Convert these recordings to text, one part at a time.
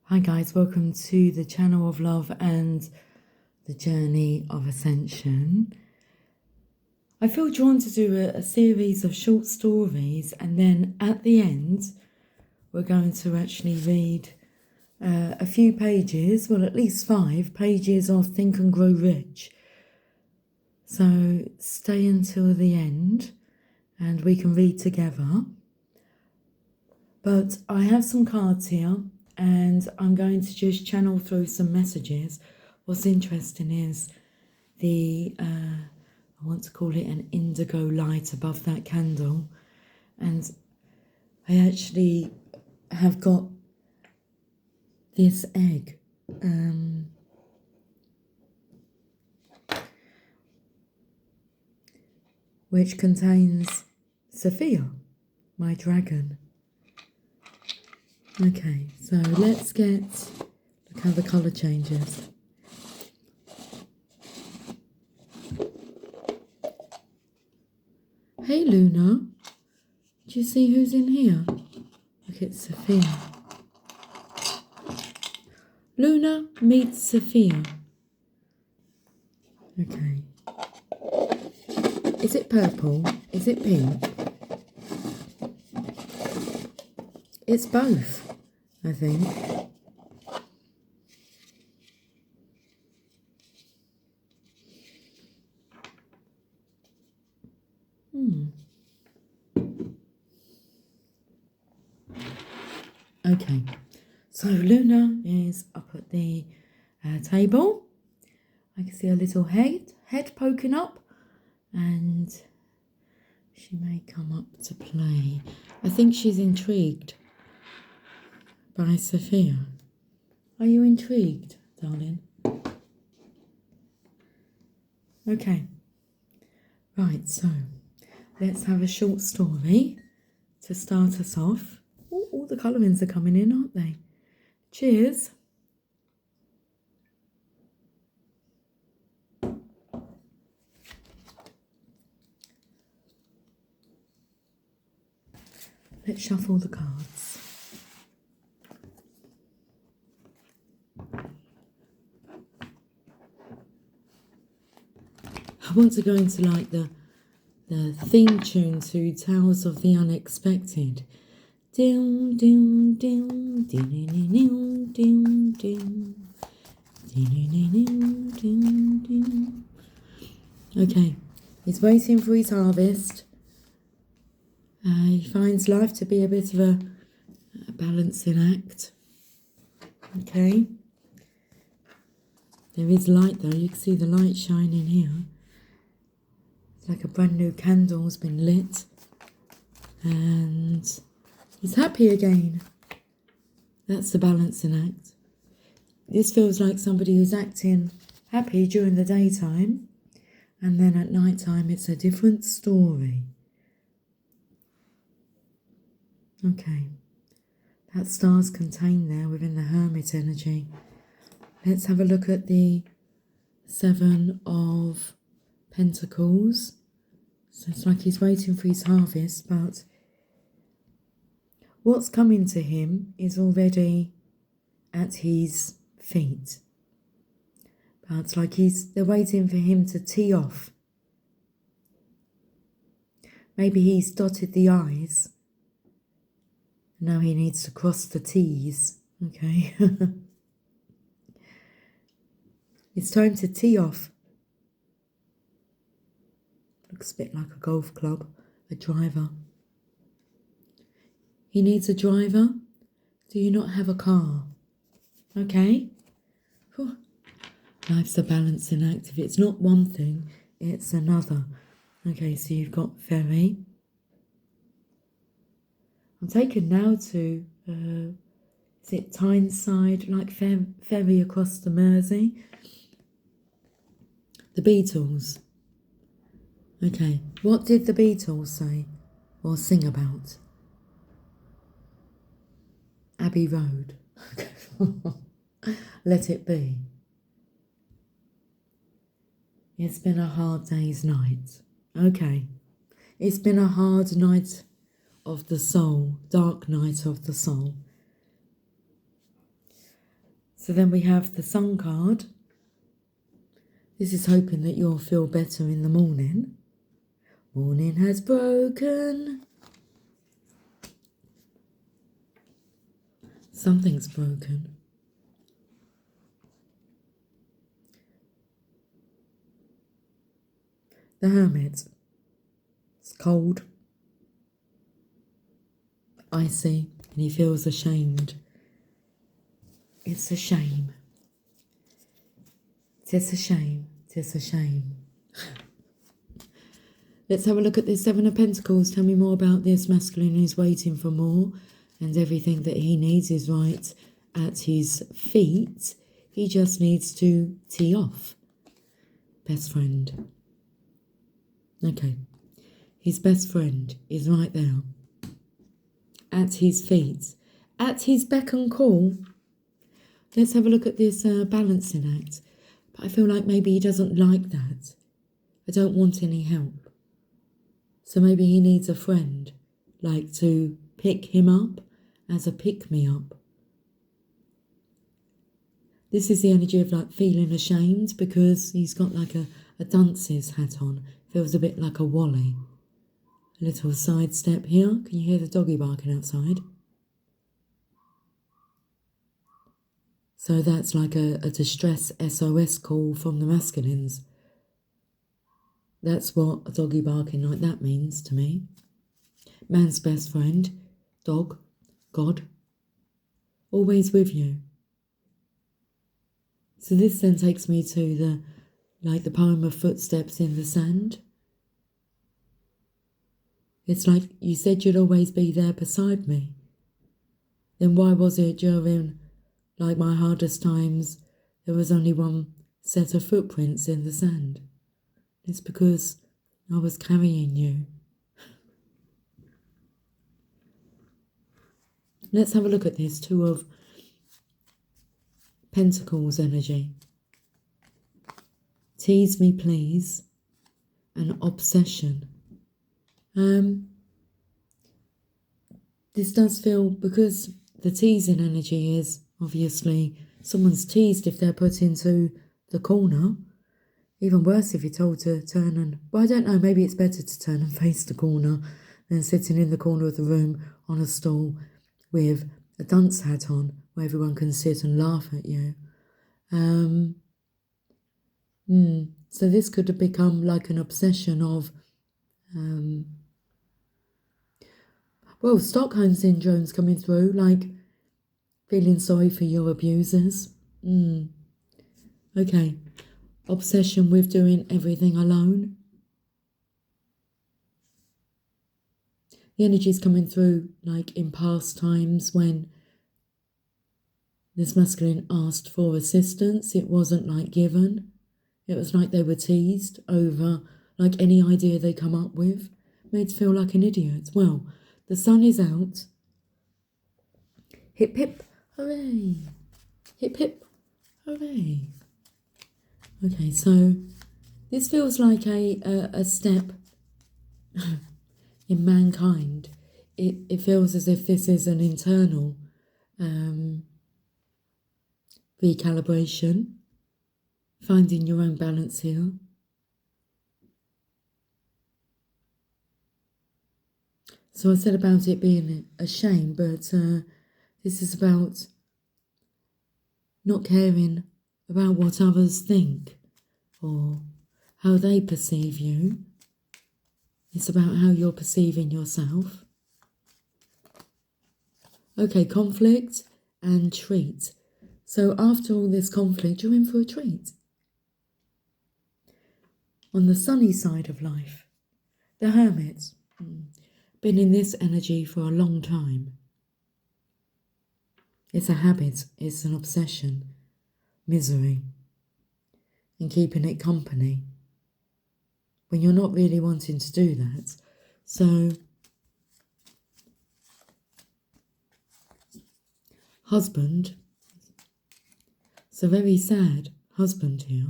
Hi guys, welcome to the channel of love and the journey of ascension. I feel drawn to do a series of short stories, and then at the end we're going to actually read a few pages, well at least 5 pages of Think and Grow Rich. So stay until the end and we can read together. But I have some cards here and I'm going to just channel through some messages. What's interesting is I want to call it an indigo light above that candle. And I actually have got this egg. Which contains Sophia, my dragon. Okay, so let's look how the colour changes. Hey Luna, do you see who's in here? Look, it's Sophia. Luna meets Sophia. Okay. Is it purple? Is it pink? It's both, I think. Okay, so Luna is up at the table. I can see a little head poking up, and she may come up to play. I think she's intrigued by Sophia. Are you intrigued, darling? Okay. Right, so let's have a short story to start us off. Ooh, all the colourings are coming in, aren't they? Cheers. Let's shuffle the cards. I want to go into like the theme tune to Tales of the Unexpected. Doom, doom, doom, doom, doom, doom, doom, doom, doom, doom. Okay, he's waiting for his harvest. He finds life to be a bit of a balancing act. Okay. There is light though, you can see the light shining here. It's like a brand new candle's been lit. And he's happy again. That's the balancing act. This feels like somebody who's acting happy during the daytime, and then at night time it's a different story. Okay, that star's contained there within the Hermit energy. Let's have a look at the 7 of Pentacles. So it's like he's waiting for his harvest, but what's coming to him is already at his feet. But it's like they're waiting for him to tee off. Maybe he's dotted the I's. Now he needs to cross the T's. Okay. It's time to tee off. Looks a bit like a golf club, a driver. He needs a driver. Do you not have a car? Okay. Whew. Life's a balancing act. If it's not one thing, it's another. Okay, so you've got ferry. I'm taken now to, is it Tyneside, like ferry across the Mersey? The Beatles. Okay, what did the Beatles say or sing about? Abbey Road. Let it be. It's been a hard day's night. Okay, it's been a hard night of the soul, dark night of the soul. So then we have the Sun card. This is hoping that you'll feel better in the morning. Morning has broken. Something's broken. The Hermit. It's cold, icy, and he feels ashamed. It's a shame. It's a shame. It's a shame. Let's have a look at this Seven of Pentacles. Tell me more about this masculine who's waiting for more, and everything that he needs is right at his feet. He just needs to tee off. Best friend. Okay. His best friend is right there. At his feet. At his beck and call. Let's have a look at this balancing act. But I feel like maybe he doesn't like that. I don't want any help. So maybe he needs a friend, like to pick him up as a pick-me-up. This is the energy of like feeling ashamed because he's got like a dunce's hat on. Feels a bit like a Wally. A little side step here. Can you hear the doggy barking outside? So that's like a distress SOS call from the masculines. That's what a doggy barking like that means to me. Man's best friend, dog, God, always with you. So this then takes me to the poem of Footsteps in the Sand. It's like you said you'd always be there beside me. Then why was it during like my hardest times there was only one set of footprints in the sand? It's because I was carrying you. Let's have a look at this Two of Pentacles energy. Tease me please. An obsession. This does feel, because the teasing energy is obviously someone's teased if they're put into the corner. Even worse if you're told to turn and, well, I don't know, maybe it's better to turn and face the corner than sitting in the corner of the room on a stool with a dunce hat on where everyone can sit and laugh at you. So this could have become like an obsession of, well, Stockholm Syndrome's coming through, like feeling sorry for your abusers. Okay. Obsession with doing everything alone. The energy's coming through like in past times when this masculine asked for assistance. It wasn't like given. It was like they were teased over like any idea they come up with. Made to feel like an idiot. Well, the sun is out. Hip hip, hooray. Hip hip, hooray. Okay, so this feels like a step in mankind. It feels as if this is an internal recalibration, finding your own balance here. So I said about it being a shame, but this is about not caring about what others think or how they perceive you. It's about how you're perceiving yourself. Okay, conflict and treat. So after all this conflict, you're in for a treat. On the sunny side of life, the Hermit. Been in this energy for a long time. It's a habit, it's an obsession, misery, and keeping it company when you're not really wanting to do that. So, husband, it's a very sad husband here.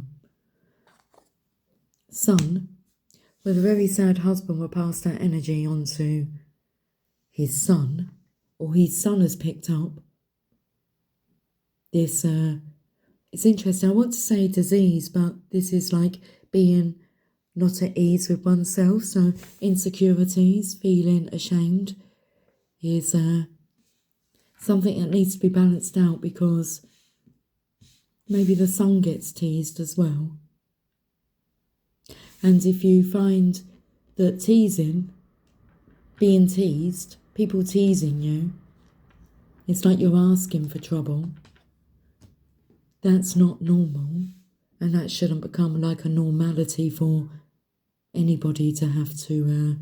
Son, with a very sad husband will pass that energy on to his son, or his son has picked up this, it's interesting, I want to say disease, but this is like being not at ease with oneself. So insecurities, feeling ashamed is something that needs to be balanced out, because maybe the sun gets teased as well. And if you find that being teased, people teasing you, it's like you're asking for trouble, that's not normal, and that shouldn't become like a normality for anybody to have to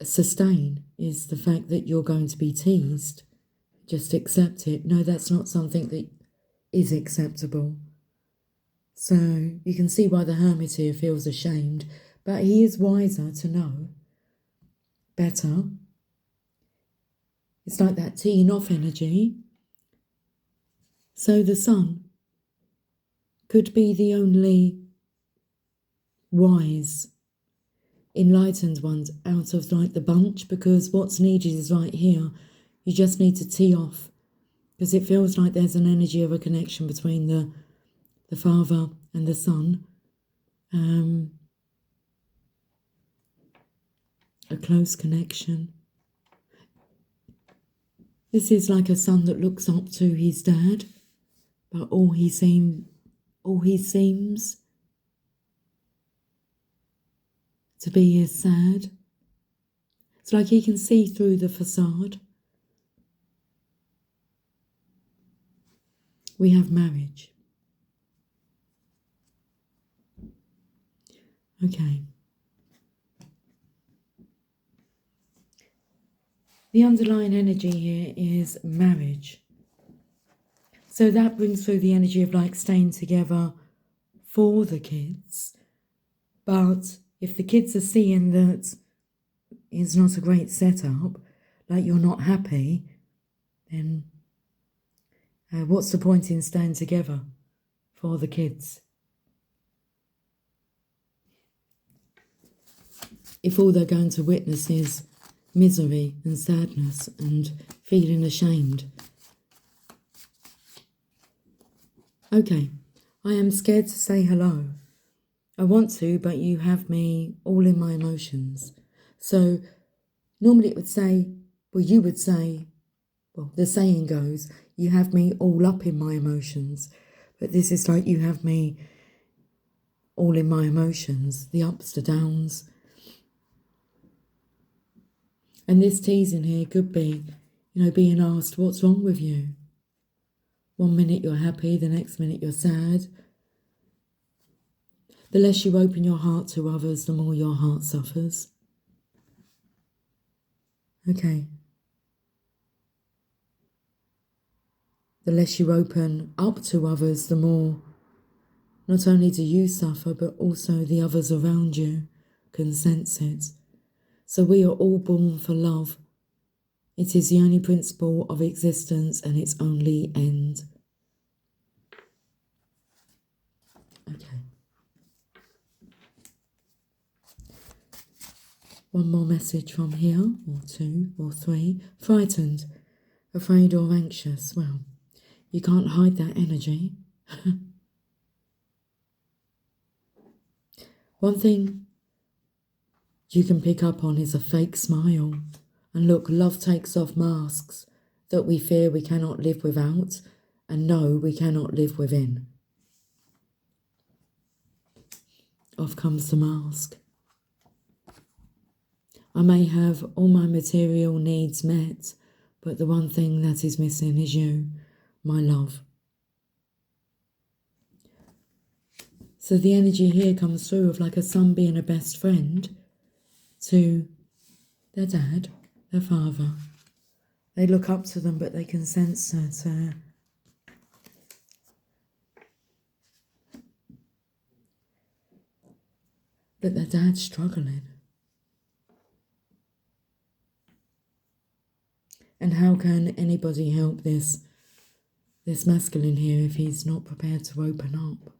sustain, is the fact that you're going to be teased. Just accept it. No, that's not something that is acceptable. So you can see why the hermit here feels ashamed, but he is wiser to know better. It's like that teeing off energy. So the sun could be the only wise, enlightened ones out of like the bunch, because what's needed is right here. You just need to tee off, because it feels like there's an energy of a connection between the father and the son. A close connection. This is like a son that looks up to his dad, but all he seems to be is sad. It's like he can see through the facade. We have marriage. Okay. The underlying energy here is marriage. So that brings through the energy of like staying together for the kids. But if the kids are seeing that it's not a great setup, like you're not happy, then what's the point in staying together for the kids? If all they're going to witness is misery and sadness and feeling ashamed. Okay, I am scared to say hello. I want to, but you have me all in my emotions. So normally it would say, you would say, the saying goes, you have me all up in my emotions. But this is like you have me all in my emotions, the ups, the downs. And this teasing here could be, being asked, what's wrong with you? 1 minute you're happy, the next minute you're sad. The less you open your heart to others, the more your heart suffers. Okay. The less you open up to others, the more not only do you suffer, but also the others around you can sense it. So we are all born for love. It is the only principle of existence and its only end. Okay. One more message from here, or 2 or 3. Frightened, afraid or anxious. Well, you can't hide that energy. One thing you can pick up on is a fake smile. And look, love takes off masks that we fear we cannot live without, and know we cannot live within. Off comes the mask. I may have all my material needs met, but the one thing that is missing is you, my love. So the energy here comes through of like a son being a best friend to their dad, their father. They look up to them, but they can sense that their dad's struggling. And how can anybody help this masculine here if he's not prepared to open up?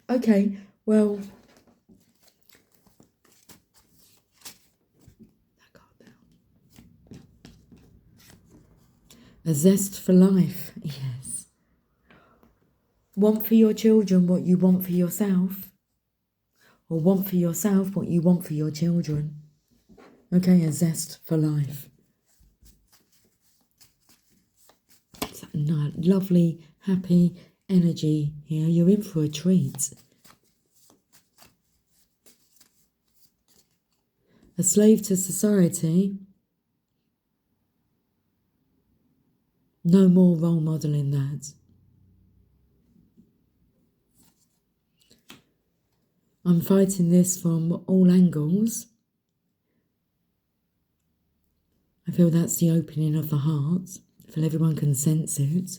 Okay, well, that card down. A zest for life, yes. Want for your children what you want for yourself, or want for yourself what you want for your children. Okay, a zest for life. It's a lovely, happy energy here. You're in for a treat. A slave to society. No more role modelling that. I'm fighting this from all angles. I feel that's the opening of the heart. I feel everyone can sense it.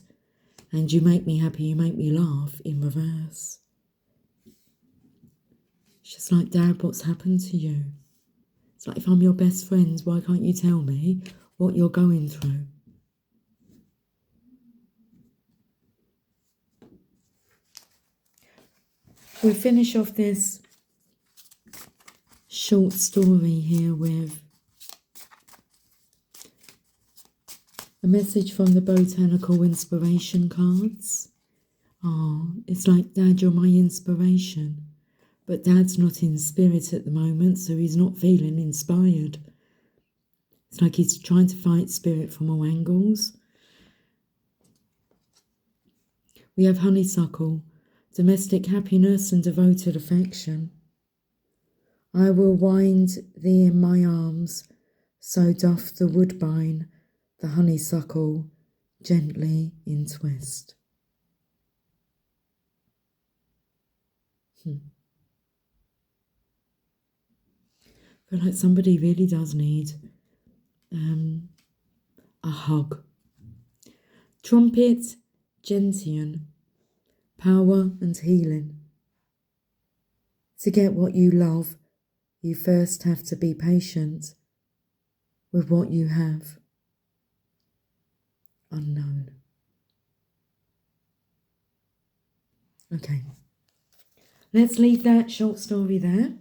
And you make me happy, you make me laugh in reverse. It's just like, Dad, what's happened to you? It's like, if I'm your best friend, why can't you tell me what you're going through? We'll finish off this short story here with a message from the Botanical Inspiration cards. Oh, it's like, Dad, you're my inspiration. But Dad's not in spirit at the moment, so he's not feeling inspired. It's like he's trying to fight spirit from all angles. We have honeysuckle, domestic happiness and devoted affection. I will wind thee in my arms, so doth the woodbine, the honeysuckle, gently in twist. I feel like somebody really does need a hug. Trumpet, gentian, power and healing. To get what you love, you first have to be patient with what you have. Unknown. Okay. Let's leave that short story there.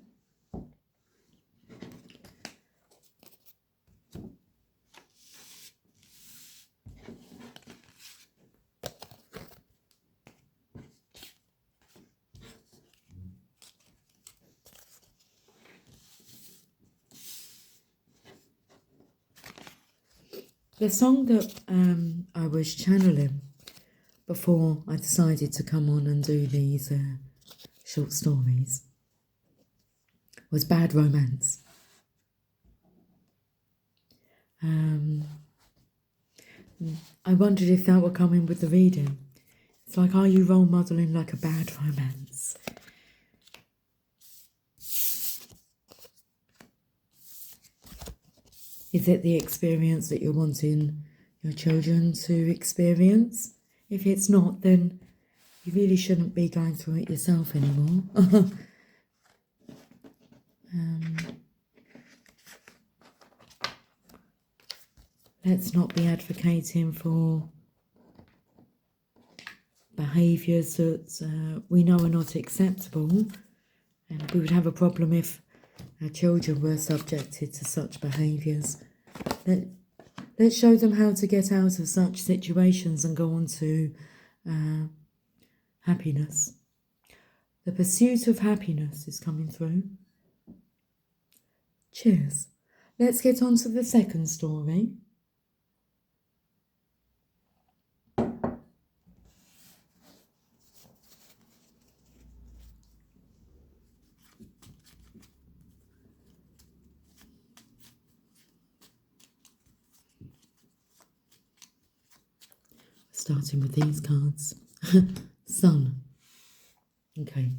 The song that I was channeling before I decided to come on and do these short stories was Bad Romance. I wondered if that would come in with the reading. It's like, are you role modelling like a bad romance? Is it the experience that you're wanting your children to experience? If it's not, then you really shouldn't be going through it yourself anymore. Let's not be advocating for behaviours that we know are not acceptable, and we would have a problem if our children were subjected to such behaviours. Let's show them how to get out of such situations and go on to happiness. The pursuit of happiness is coming through. Cheers. Let's get on to the second story. Starting with these cards. Sun. Okay.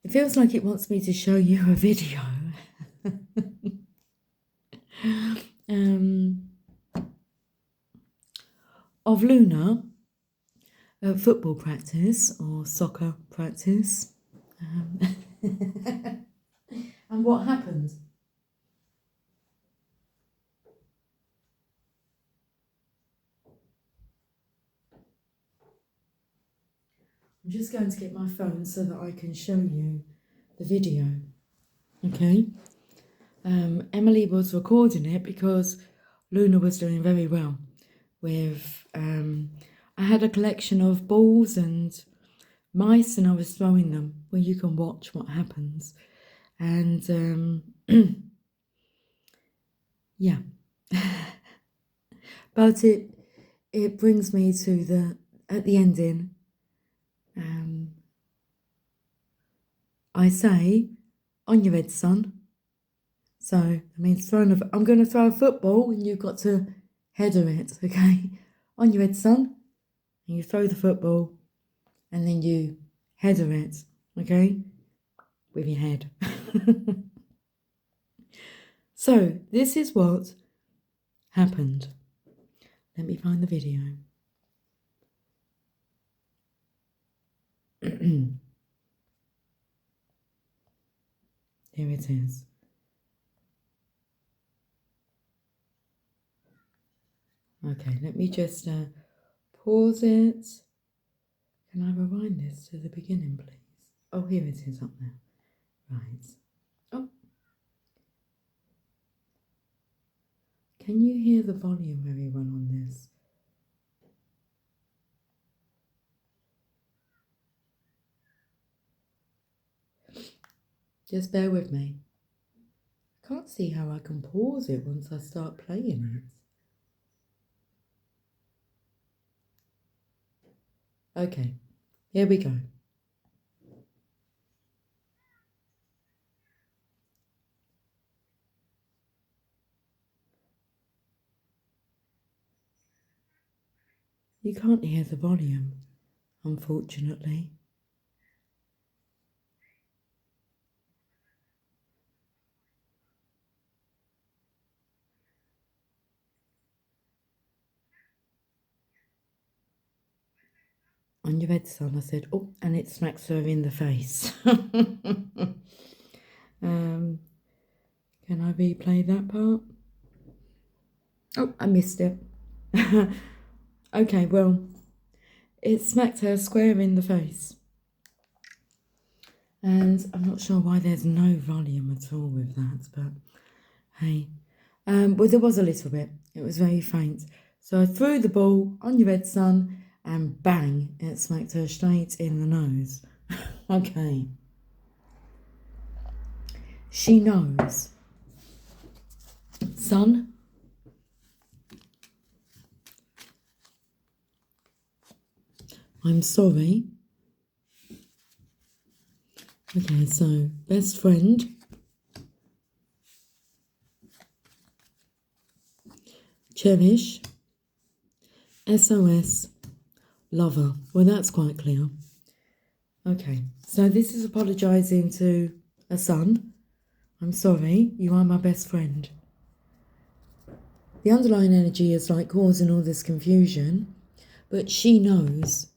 It feels like it wants me to show you a video. Of Luna at football practice or soccer practice. And what happened? I'm just going to get my phone so that I can show you the video. Okay? Emily was recording it because Luna was doing very well. with, I had a collection of balls and mice and I was throwing them where you can watch what happens. And yeah, but it brings me to at the ending. I say, on your head, son. So that means I'm going to throw a football and you've got to header it, okay? On your head, son. And you throw the football and then you header it, okay? With your head. So this is what happened. Let me find the video. Here it is. Okay, let me just pause it. Can I rewind this to the beginning, please? Oh, here it is up there. Right. Oh. Can you hear the volume very well on this? Just bear with me. I can't see how I can pause it once I start playing it. Okay, here we go. You can't hear the volume, unfortunately. On your head, son, I said, oh, and it smacks her in the face. Can I replay that part? Oh, I missed it. Okay, well, it smacked her square in the face. And I'm not sure why there's no volume at all with that, but hey. Well, there was a little bit. It was very faint. So I threw the ball on your head, son, and bang, it smacked her straight in the nose. Okay. She knows. Son, I'm sorry. Okay, so best friend. Cherish. SOS. Lover. Well, that's quite clear. Okay, so this is apologising to a son. I'm sorry, you are my best friend. The underlying energy is like causing all this confusion, but she knows.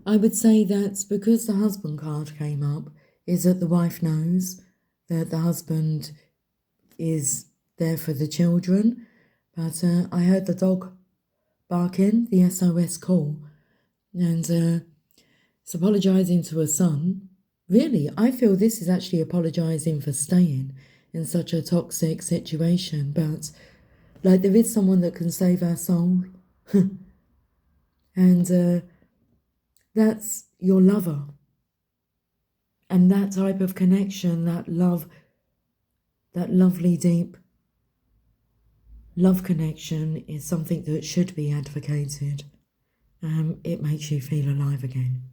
I would say that because the husband card came up, is that the wife knows that the husband is there for the children. But I heard the dog barking, the SOS call, and it's apologising to her son. Really, I feel this is actually apologising for staying in such a toxic situation, but like there is someone that can save our soul. And that's your lover. And that type of connection, that love, that lovely, deep love connection is something that should be advocated. It makes you feel alive again.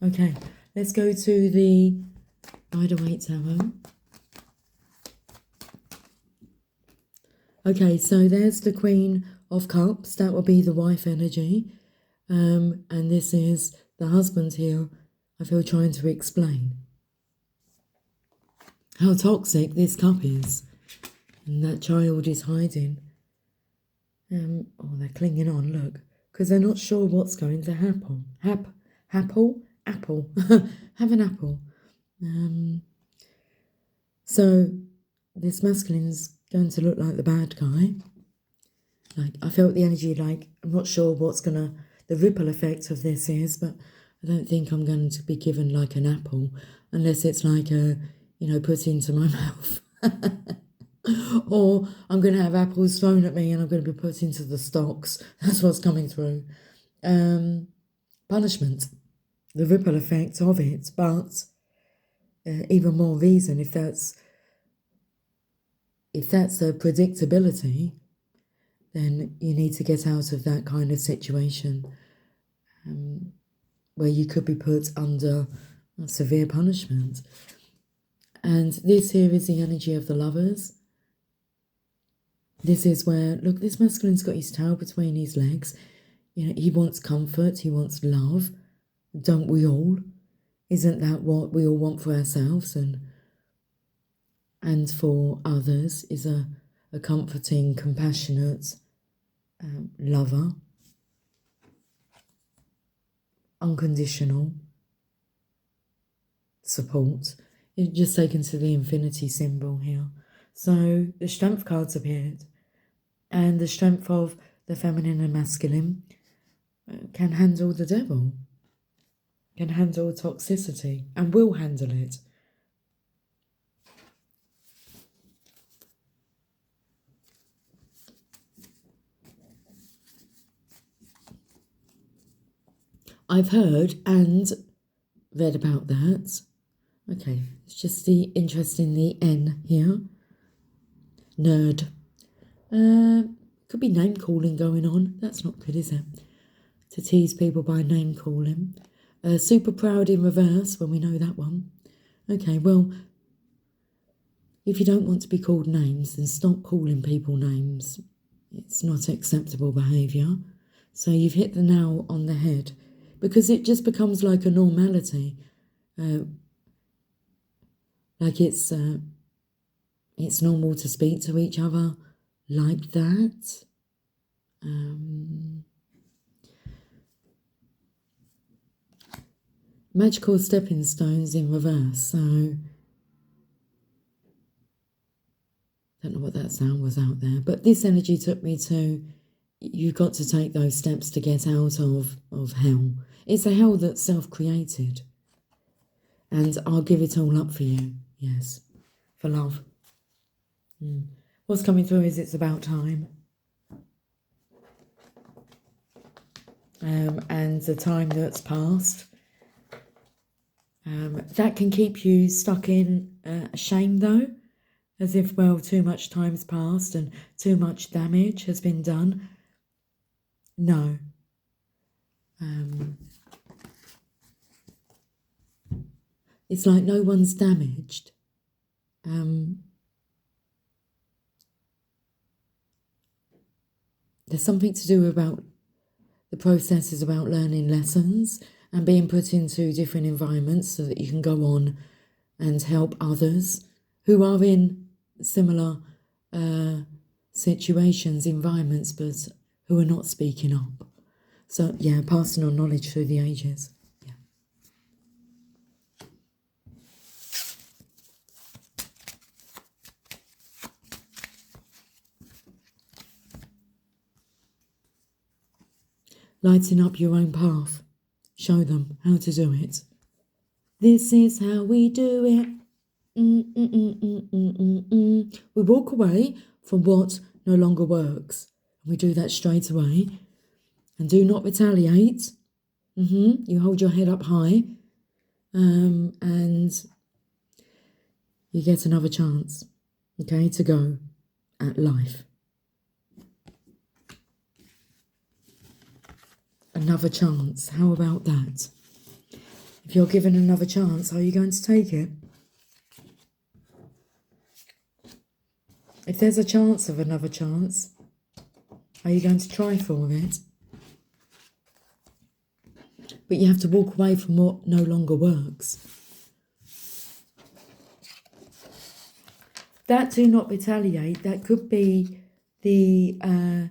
Okay, let's go to the Rider-Waite Tarot. Okay, so there's the Queen of Cups. That will be the wife energy. And this is the husband here, I feel, trying to explain how toxic this cup is. And that child is hiding. Oh, they're clinging on, look. Because they're not sure what's going to happen. Apple? Have an apple. So this masculine's going to look like the bad guy. Like, I felt the energy, like, I'm not sure what's the ripple effect of this is, but I don't think I'm going to be given like an apple unless it's like put into my mouth. Or I'm going to have apples thrown at me and I'm going to be put into the stocks. That's what's coming through. Punishment, the ripple effect of it, but even more reason if that's a predictability, then you need to get out of that kind of situation where you could be put under severe punishment. And this here is the energy of the lovers. This is where, look, this masculine's got his tail between his legs. You know, he wants comfort, he wants love. Don't we all? Isn't that what we all want for ourselves and for others, is a comforting, compassionate lover, unconditional support. You just taken to the infinity symbol here. So the strength cards appeared, and the strength of the feminine and masculine can handle the devil, can handle toxicity, and will handle it. I've heard and read about that. Okay, it's just the interest in the N here. Nerd. Could be name calling going on. That's not good, is it? To tease people by name calling. Super proud in reverse, when we know that one. Okay, well, if you don't want to be called names, then stop calling people names. It's not acceptable behaviour. So you've hit the nail on the head, because it just becomes like a normality. Like it's normal to speak to each other like that. Magical stepping stones in reverse. So don't know what that sound was out there, but this energy took me to, you've got to take those steps to get out of hell. It's a hell that's self-created. And I'll give it all up for you. Yes. For love. What's coming through is it's about time. And the time that's passed. That can keep you stuck in shame though. As if, well, too much time's passed and too much damage has been done. No. It's like no one's damaged. There's something to do about the process is about learning lessons and being put into different environments so that you can go on and help others who are in similar situations, environments, but who are not speaking up. So, yeah, passing on knowledge through the ages. Yeah. Lighting up your own path. Show them how to do it. This is how we do it. We walk away from what no longer works. We do that straight away. And do not retaliate. You hold your head up high. And you get another chance, okay, to go at life. Another chance. How about that? If you're given another chance, are you going to take it? If there's a chance of another chance, are you going to try for it? But you have to walk away from what no longer works. That do not retaliate, that could be the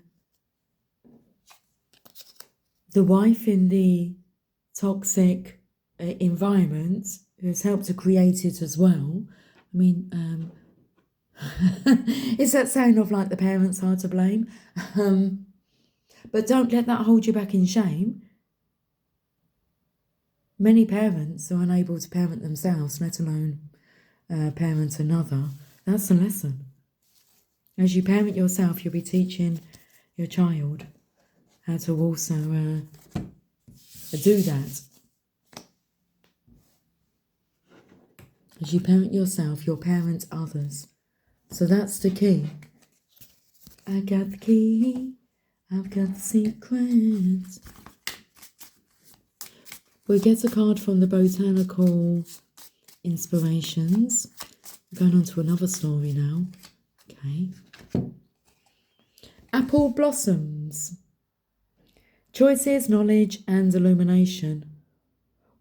wife in the toxic environment who's helped to create it as well. I mean, it's that saying of like the parents are to blame. But don't let that hold you back in shame. Many parents are unable to parent themselves, let alone parent another. That's a lesson. As you parent yourself, you'll be teaching your child how to also do that. As you parent yourself, you'll parent others. So that's the key. I got the key, I've got the secret. We get a card from the Botanical Inspirations. We're going on to another story now. Okay. Apple blossoms. Choices, knowledge and illumination.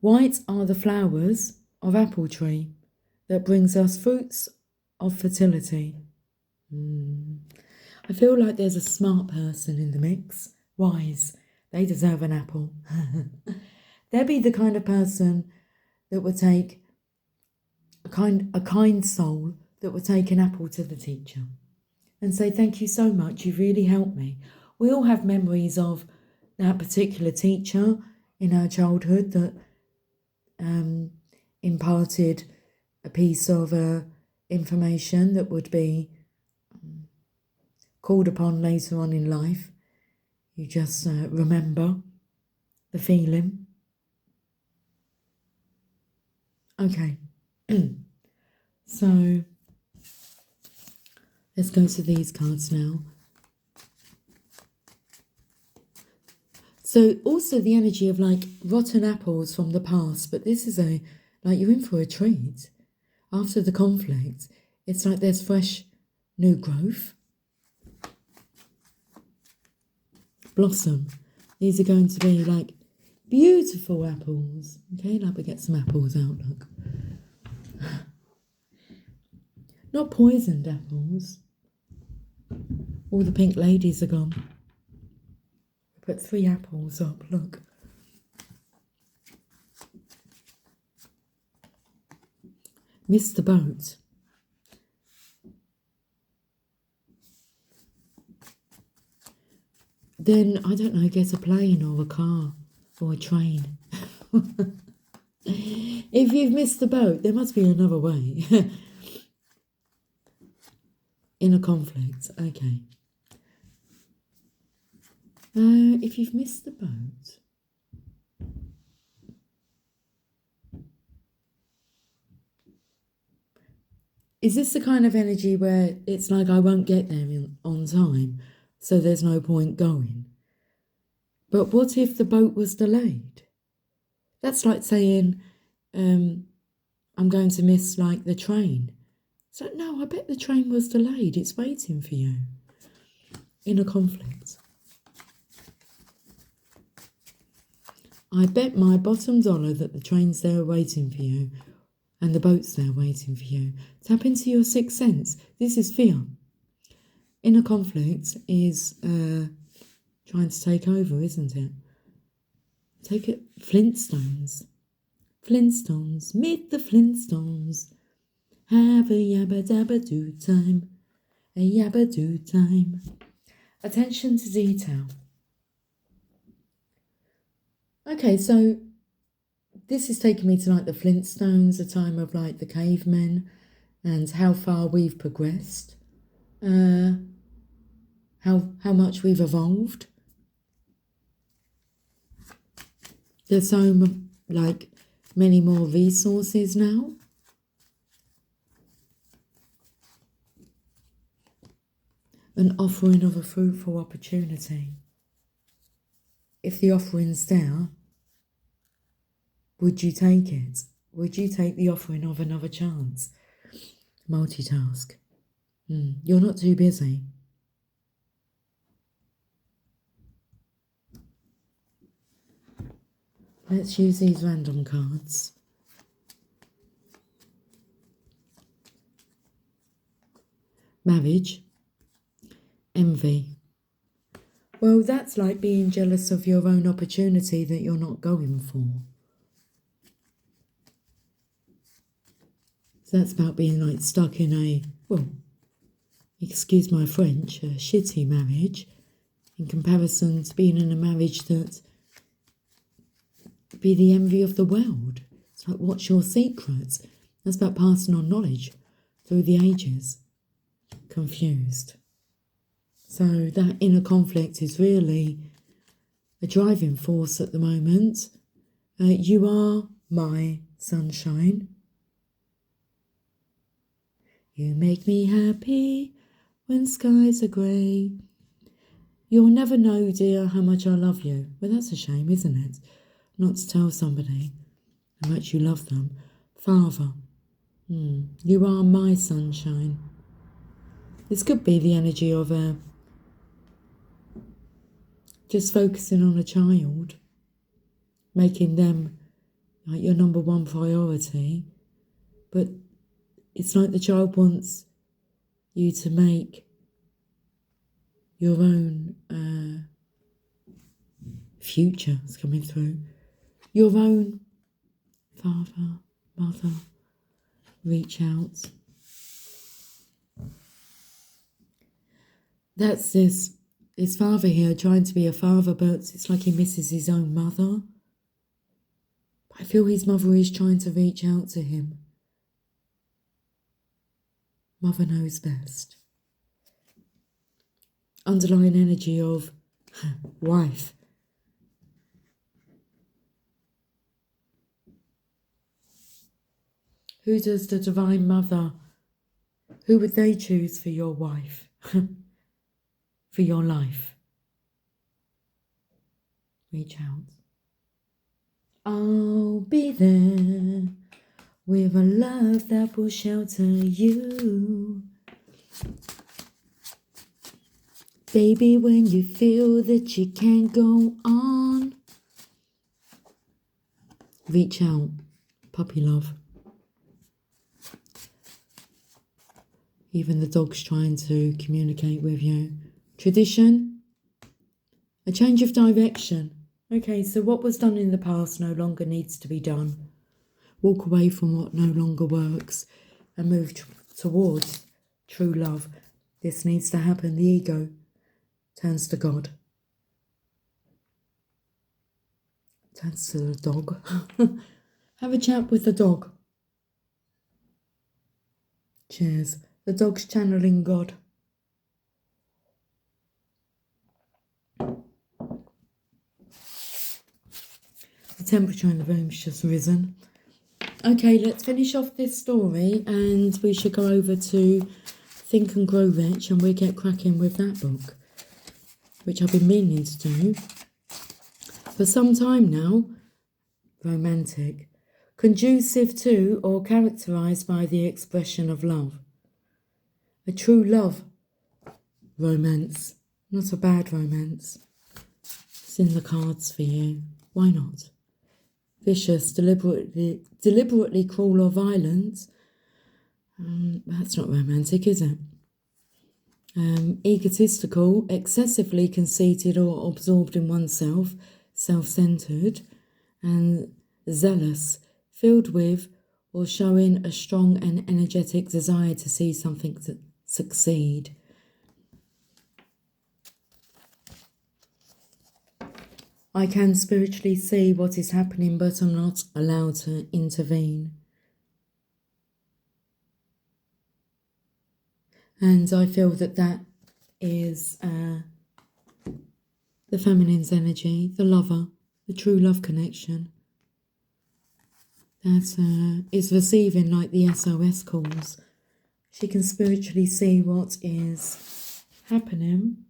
White are the flowers of apple tree that brings us fruits of fertility. I feel like there's a smart person in the mix. Wise. They deserve an apple. They'd be the kind of person that would take a kind soul that would take an apple to the teacher and say, thank you so much, you've really helped me. We all have memories of that particular teacher in our childhood that imparted a piece of information that would be called upon later on in life. You just remember the feeling. Okay, so let's go to these cards now. So also the energy of like rotten apples from the past, but this is like you're in for a treat. After the conflict, it's like there's fresh new growth. Blossom. These are going to be like beautiful apples. Okay, like we get some apples out, look. Not poisoned apples. All the pink ladies are gone. Put 3 apples up, look. Missed the boat. Then, I don't know, get a plane or a car or a train. If you've missed the boat, there must be another way. In a conflict, okay. If you've missed the boat, is this the kind of energy where it's like I won't get there on time, so there's no point going? But what if the boat was delayed? That's like saying, I'm going to miss like the train. So no, I bet the train was delayed. It's waiting for you. In a conflict. I bet my bottom dollar that the train's there waiting for you and the boat's there waiting for you. Tap into your sixth sense. This is fear. Inner conflict is trying to take over, isn't it? Take it. Flintstones. Flintstones. Meet the Flintstones. Have a yabba dabba do time. A yabba do time. Attention to detail. Okay, so this is taking me to like the Flintstones, a time of like the cavemen and how far we've progressed. How much we've evolved. There's so like many more resources now. An offering of a fruitful opportunity. If the offering's there, would you take it? Would you take the offering of another chance? Multitask. You're not too busy. Let's use these random cards. Marriage. Envy. Well, that's like being jealous of your own opportunity that you're not going for. So that's about being like stuck in a, well, excuse my French, a shitty marriage in comparison to being in a marriage that be the envy of the world. It's like, what's your secret? That's about passing on knowledge through the ages. Confused. So that inner conflict is really a driving force at the moment. You are my sunshine. You make me happy when skies are grey. You'll never know, dear, how much I love you. Well, that's a shame, isn't it? Not to tell somebody how much you love them. Father, you are my sunshine. This could be the energy of just focusing on a child, making them like your number one priority. But it's like the child wants you to make your own future is coming through. Your own father, mother, reach out. That's his father here trying to be a father, but it's like he misses his own mother. I feel his mother is trying to reach out to him. Mother knows best. Underlying energy of wife. Who does the Divine Mother, who would they choose for your wife? For your life? Reach out. I'll be there with a love that will shelter you. Baby, when you feel that you can't go on, reach out. Puppy love. Even the dog's trying to communicate with you. Tradition. A change of direction. Okay, so what was done in the past no longer needs to be done. Walk away from what no longer works and move towards true love. This needs to happen. The ego turns to God. Turns to the dog. Have a chat with the dog. Cheers. The dog's channeling God. The temperature in the room's just risen. Okay, let's finish off this story and we should go over to Think and Grow Rich and we'll get cracking with that book, which I've been meaning to do for some time now. Romantic. Conducive to or characterised by the expression of love. A true love romance, not a bad romance. It's in the cards for you. Why not? Vicious, deliberately cruel or violent. That's not romantic, is it? Egotistical, excessively conceited or absorbed in oneself, self-centered, and zealous, filled with or showing a strong and energetic desire to see something succeed. I can spiritually see what is happening, but I'm not allowed to intervene. And I feel that that is the feminine's energy, the lover, the true love connection. That is receiving like the SOS calls. She can spiritually see what is happening,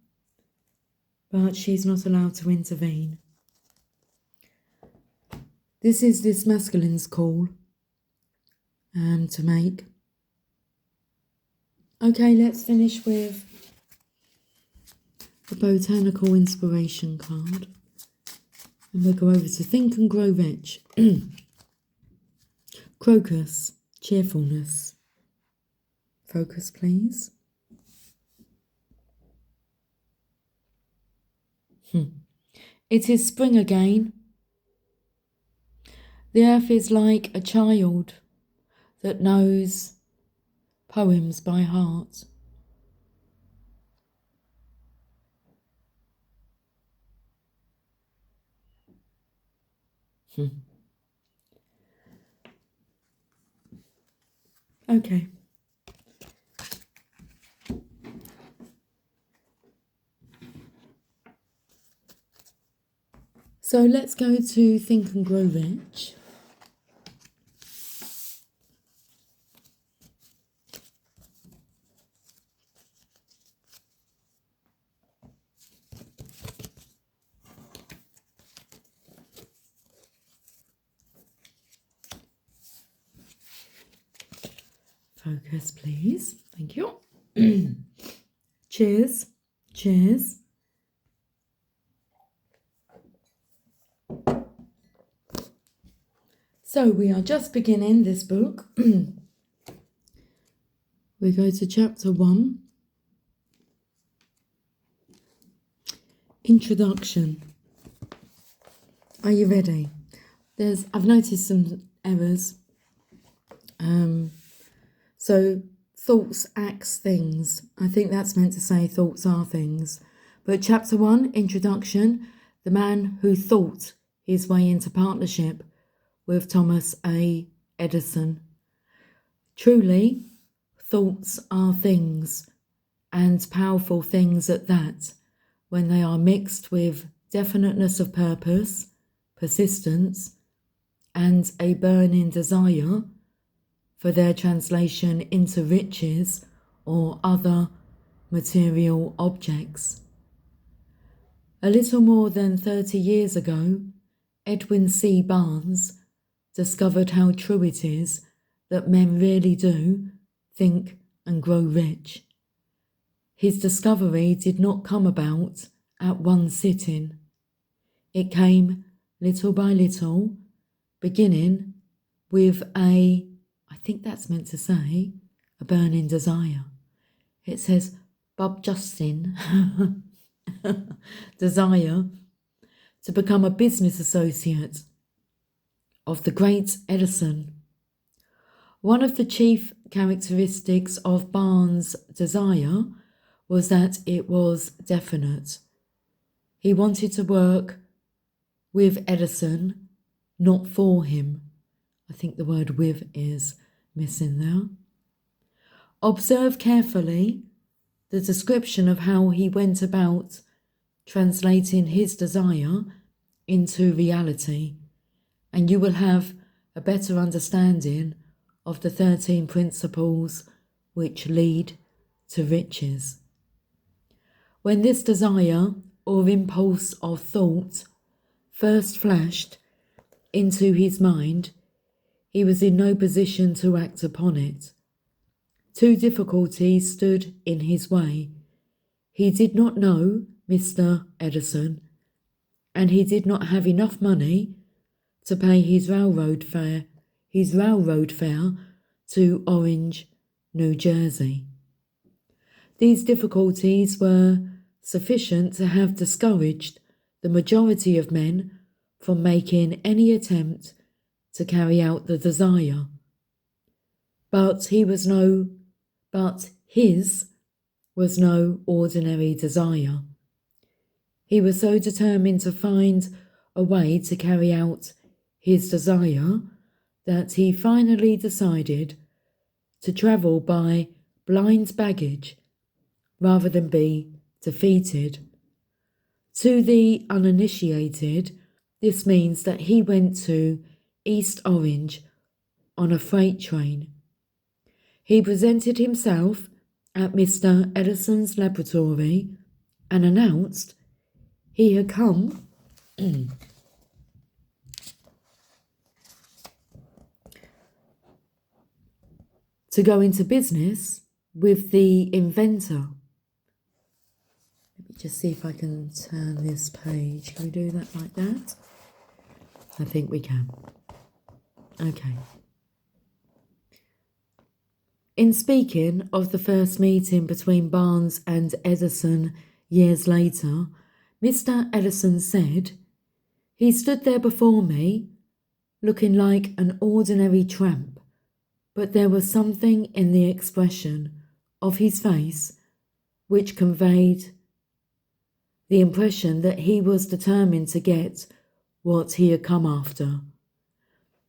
but she's not allowed to intervene. This is this masculine's call to make. Okay, let's finish with the Botanical Inspiration card. And we'll go over to Think and Grow Rich. Crocus, cheerfulness. Focus, please. It is spring again. The earth is like a child that knows poems by heart. Okay. So let's go to Think and Grow Rich. Focus, please. Thank you. Cheers. Cheers. So we are just beginning this book. We go to chapter 1. Introduction. Are you ready? I've noticed some errors. So thoughts, acts, things. I think that's meant to say thoughts are things. But chapter 1, introduction. The man who thought his way into partnership with Thomas A. Edison. Truly, thoughts are things, and powerful things at that, when they are mixed with definiteness of purpose, persistence, and a burning desire for their translation into riches or other material objects. A little more than 30 years ago, Edwin C. Barnes discovered how true it is that men really do think and grow rich. His discovery did not come about at one sitting. It came little by little, beginning with I think that's meant to say a burning desire. It says Bob Justin desire to become a business associate of the great Edison. One of the chief characteristics of Barnes' desire was that it was definite. He wanted to work with Edison, not for him. I think the word with is missing there. Observe carefully the description of how he went about translating his desire into reality, and you will have a better understanding of the 13 principles which lead to riches. When this desire or impulse of thought first flashed into his mind, he was in no position to act upon it. Two difficulties stood in his way. He did not know Mr. Edison, and he did not have enough money to pay his railroad fare to Orange, New Jersey. These difficulties were sufficient to have discouraged the majority of men from making any attempt to carry out the desire. But his was no ordinary desire. He was so determined to find a way to carry out his desire that he finally decided to travel by blind baggage rather than be defeated. To the uninitiated, this means that he went to East Orange on a freight train. He presented himself at Mr. Edison's laboratory and announced he had come to go into business with the inventor. Let me just see if I can turn this page. Can we do that like that? I think we can. Okay. In speaking of the first meeting between Barnes and Edison years later, Mr. Edison said, "He stood there before me, looking like an ordinary tramp, but there was something in the expression of his face which conveyed the impression that he was determined to get what he had come after.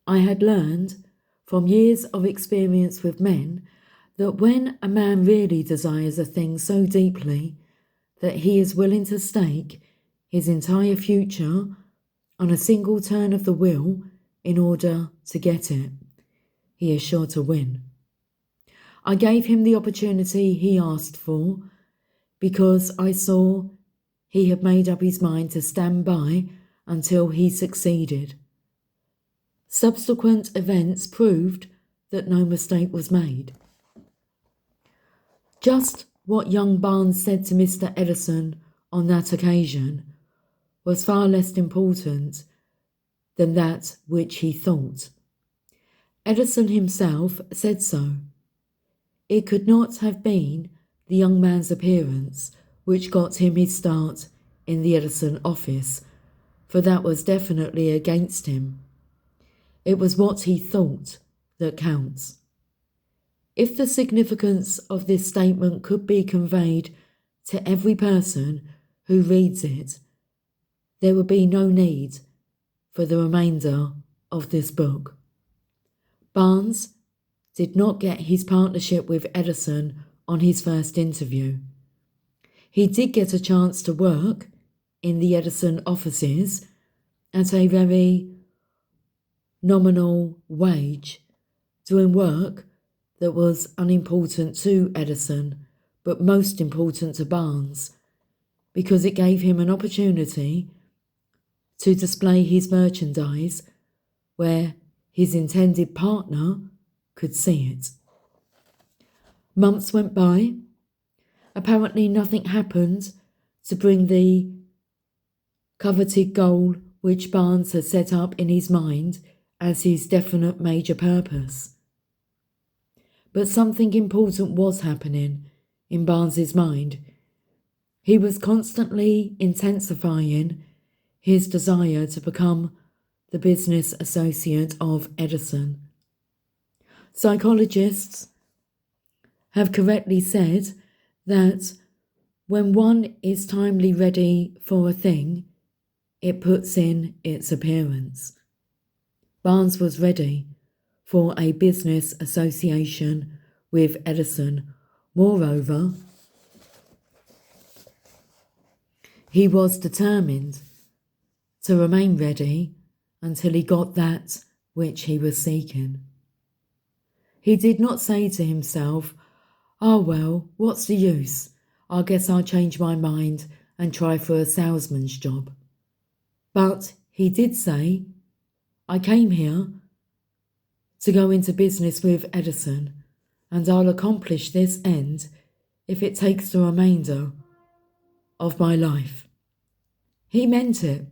I had learned from years of experience with men that when a man really desires a thing so deeply that he is willing to stake his entire future on a single turn of the wheel in order to get it, he is sure to win. I gave him the opportunity he asked for because I saw he had made up his mind to stand by until he succeeded. Subsequent events proved that no mistake was made. Just what young Barnes said to Mr. Edison on that occasion was far less important than that which he thought. Edison himself said so. It could not have been the young man's appearance which got him his start in the Edison office, for that was definitely against him. It was what he thought that counts. If the significance of this statement could be conveyed to every person who reads it, there would be no need for the remainder of this book. Barnes did not get his partnership with Edison on his first interview. He did get a chance to work in the Edison offices at a very nominal wage, doing work that was unimportant to Edison, but most important to Barnes, because it gave him an opportunity to display his merchandise where his intended partner could see it. Months went by. Apparently nothing happened to bring the coveted goal which Barnes had set up in his mind as his definite major purpose. But something important was happening in Barnes's mind. He was constantly intensifying his desire to become the business associate of Edison. Psychologists have correctly said that when one is timely ready for a thing, it puts in its appearance. Barnes was ready for a business association with Edison. Moreover, he was determined to remain ready until he got that which he was seeking. He did not say to himself, "Oh well, what's the use? I guess I'll change my mind and try for a salesman's job." But he did say, "I came here to go into business with Edison, and I'll accomplish this end if it takes the remainder of my life." He meant it.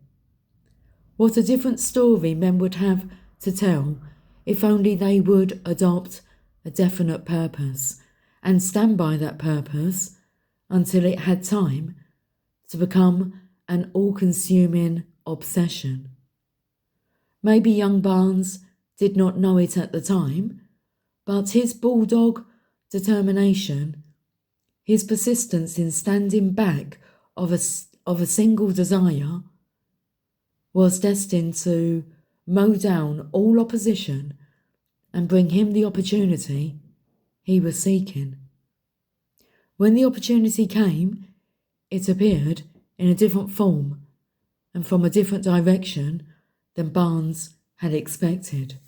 What a different story men would have to tell if only they would adopt a definite purpose and stand by that purpose until it had time to become an all-consuming obsession. Maybe young Barnes did not know it at the time, but his bulldog determination, his persistence in standing back of a single desire, was destined to mow down all opposition and bring him the opportunity he was seeking. When the opportunity came, it appeared in a different form and from a different direction than Barnes had expected.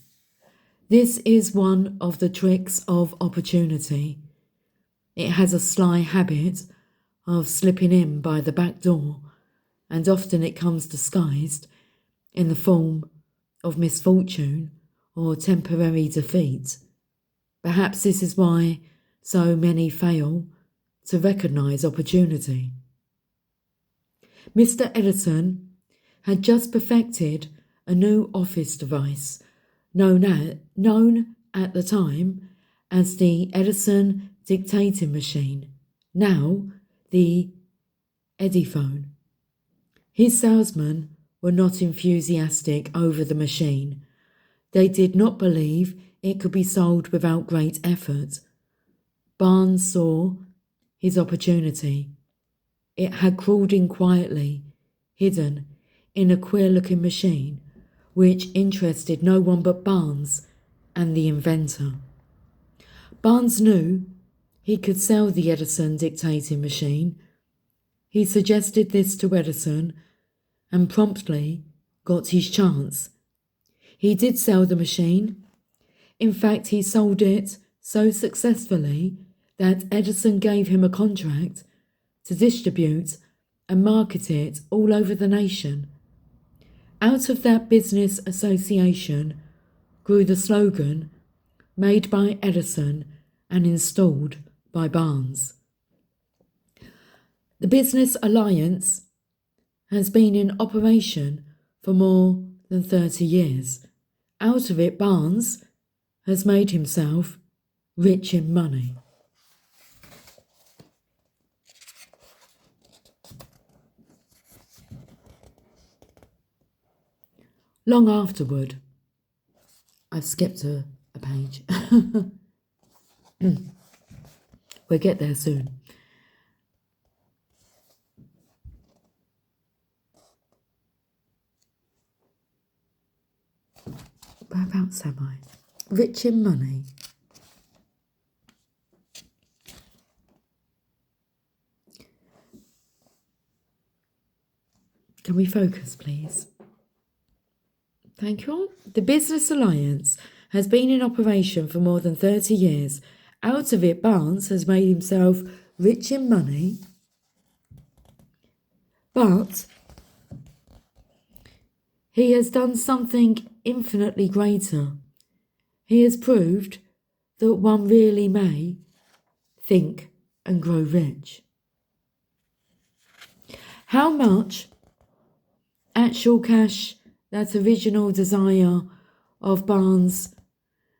This is one of the tricks of opportunity. It has a sly habit of slipping in by the back door, and often it comes disguised in the form of misfortune or temporary defeat. Perhaps this is why so many fail to recognize opportunity. Mr. Edison had just perfected a new office device known at the time as the Edison dictating machine, now the Ediphone. His salesmen were not enthusiastic over the machine. They did not believe it could be sold without great effort. Barnes saw his opportunity. It had crawled in quietly, hidden in a queer-looking machine, which interested no one but Barnes and the inventor. Barnes knew he could sell the Edison dictating machine. He suggested this to Edison, and promptly got his chance. He did sell the machine. In fact, he sold it so successfully that Edison gave him a contract to distribute and market it all over the nation. Out of that business association grew the slogan made by Edison and installed by Barnes. The Business Alliance has been in operation for more than 30 years. Out of it, Barnes has made himself rich in money. Long afterward, I've skipped a page. We'll get there soon. Whereabouts am I? Rich in money. Can we focus, please? Thank you. The Business Alliance has been in operation for more than 30 years. Out of it, Barnes has made himself rich in money, but he has done something infinitely greater. He has proved that one really may think and grow rich. How much actual cash that original desire of Barnes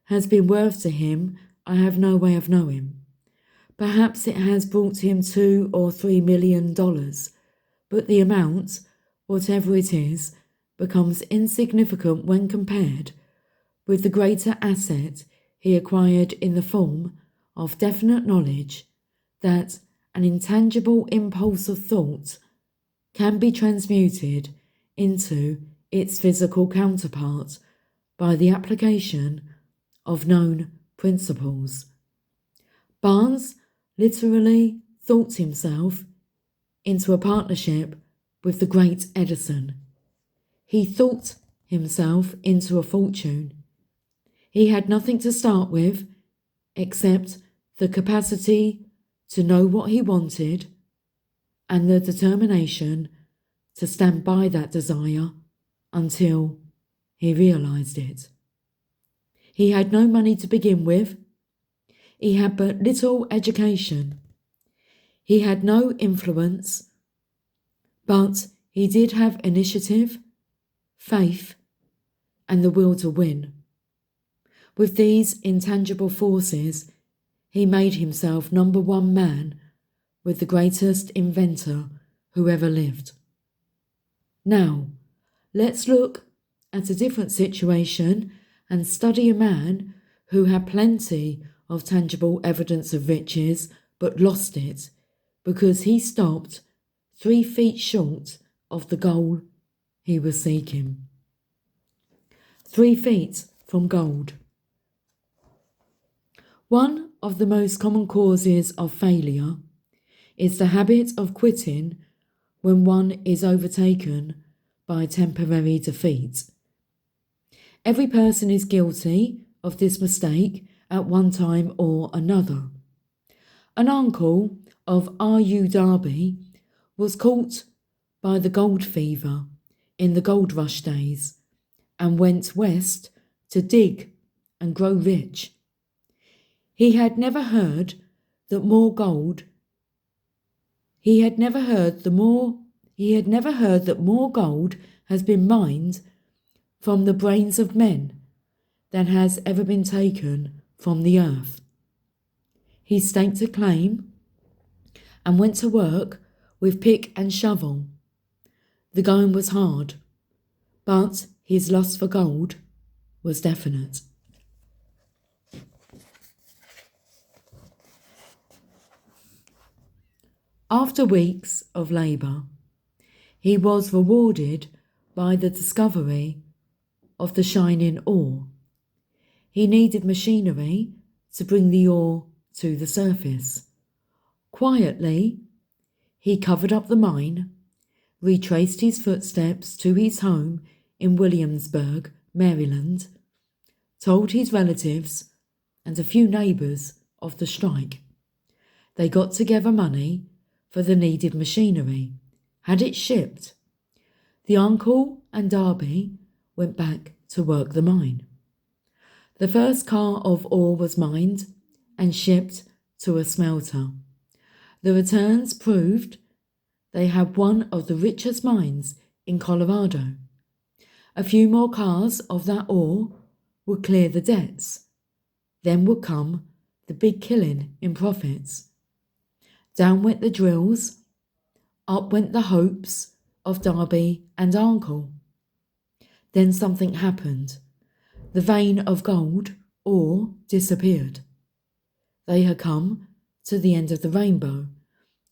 has been worth to him, I have no way of knowing. Perhaps it has brought him $2 or $3 million, but the amount, whatever it is, becomes insignificant when compared with the greater asset he acquired in the form of definite knowledge that an intangible impulse of thought can be transmuted into its physical counterpart by the application of known principles. Barnes literally thought himself into a partnership with the great Edison. He thought himself into a fortune. He had nothing to start with except the capacity to know what he wanted and the determination to stand by that desire until he realized it. He had no money to begin with. He had but little education. He had no influence, but he did have initiative, faith, and the will to win. With these intangible forces, he made himself number one man with the greatest inventor who ever lived. Now, let's look at a different situation and study a man who had plenty of tangible evidence of riches but lost it because he stopped 3 feet short of the goal he was seeking. 3 feet from gold. One of the most common causes of failure is the habit of quitting when one is overtaken by temporary defeat. Every person is guilty of this mistake at one time or another. An uncle of R.U. Darby was caught by the gold fever in the gold rush days and went west to dig and grow rich. He had never heard that more gold has been mined from the brains of men than has ever been taken from the earth. He staked a claim and went to work with pick and shovel. The going was hard, but his lust for gold was definite. After weeks of labour, he was rewarded by the discovery of the shining ore. He needed machinery to bring the ore to the surface. Quietly, he covered up the mine, retraced his footsteps to his home in Williamsburg, Maryland, told his relatives and a few neighbours of the strike. They got together money for the needed machinery, had it shipped. The uncle and Darby went back to work the mine. The first car of ore was mined and shipped to a smelter. The returns proved they had one of the richest mines in Colorado. A few more cars of that ore would clear the debts. Then would come the big killing in profits. Down went the drills, up went the hopes of Darby and Uncle. Then something happened. The vein of gold, ore, disappeared. They had come to the end of the rainbow,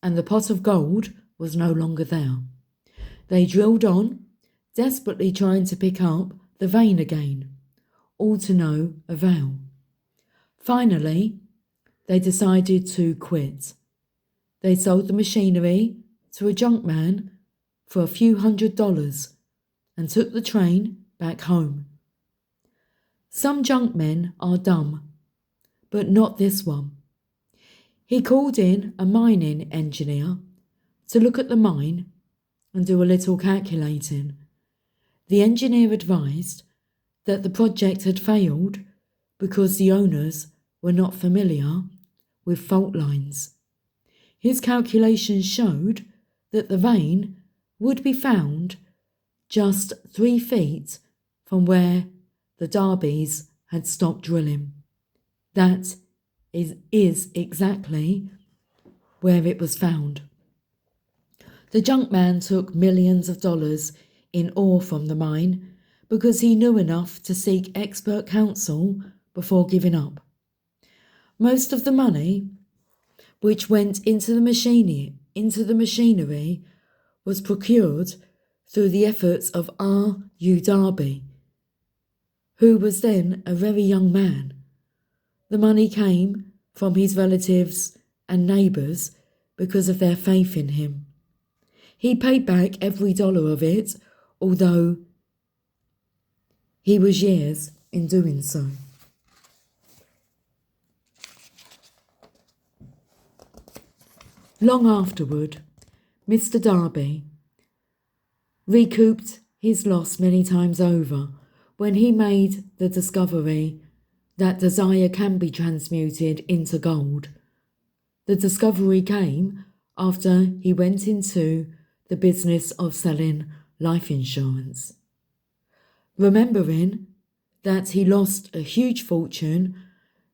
and the pot of gold was no longer there. They drilled on, desperately trying to pick up the vein again, all to no avail. Finally, they decided to quit. They sold the machinery to a junk man for a few $100s and took the train back home. Some junk men are dumb, but not this one. He called in a mining engineer to look at the mine and do a little calculating. The engineer advised that the project had failed because the owners were not familiar with fault lines. His calculations showed that the vein would be found just 3 feet from where the Darbys had stopped drilling. That is exactly where it was found. The junk man took millions of dollars in ore from the mine because he knew enough to seek expert counsel before giving up. Most of the money which went into the machinery was procured through the efforts of R.U. Darby, who was then a very young man. The money came from his relatives and neighbours because of their faith in him. He paid back every dollar of it, although he was years in doing so. Long afterward, Mr. Darby recouped his loss many times over when he made the discovery that desire can be transmuted into gold. The discovery came after he went into the business of selling life insurance. Remembering that he lost a huge fortune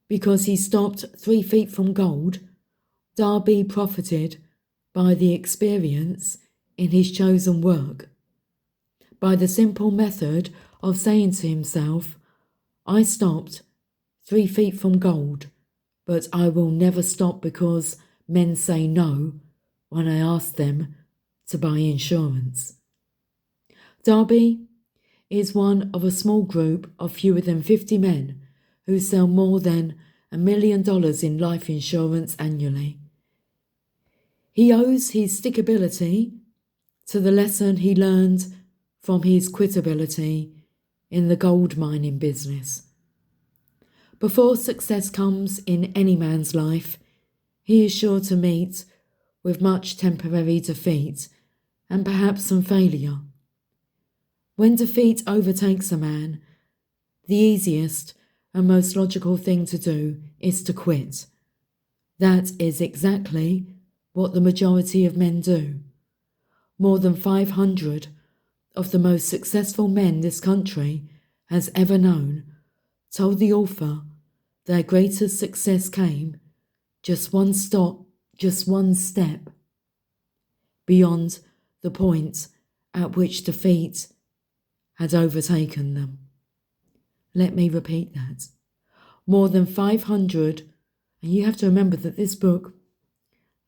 because he stopped 3 feet from gold, Darby profited by the experience in his chosen work, by the simple method of saying to himself, I stopped 3 feet from gold, but I will never stop because men say no when I ask them to buy insurance. Darby is one of a small group of fewer than 50 men who sell more than $1 million in life insurance annually. He owes his stickability to the lesson he learned from his quitability in the gold mining business. Before success comes in any man's life, he is sure to meet with much temporary defeat and perhaps some failure. When defeat overtakes a man, the easiest and most logical thing to do is to quit. That is exactly what the majority of men do. More than 500 of the most successful men this country has ever known told the author their greatest success came just one step beyond the point at which defeat had overtaken them. Let me repeat that. More than 500, and you have to remember that this book,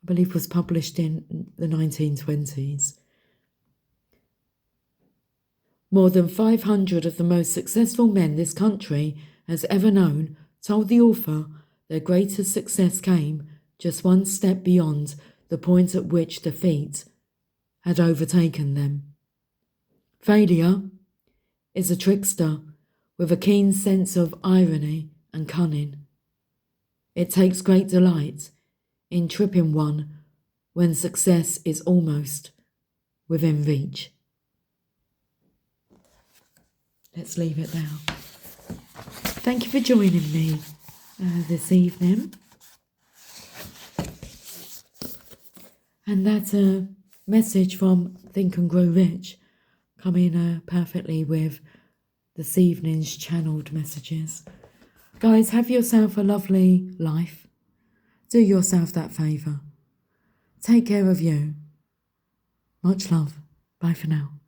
I believe, was published in the 1920s. More than 500 of the most successful men this country has ever known told the author their greatest success came just one step beyond the point at which defeat had overtaken them. Failure is a trickster with a keen sense of irony and cunning. It takes great delight in tripping one when success is almost within reach. Let's leave it there. Thank you for joining me this evening. And that's a message from Think and Grow Rich coming perfectly with this evening's channeled messages. Guys, have yourself a lovely life. Do yourself that favour. Take care of you. Much love. Bye for now.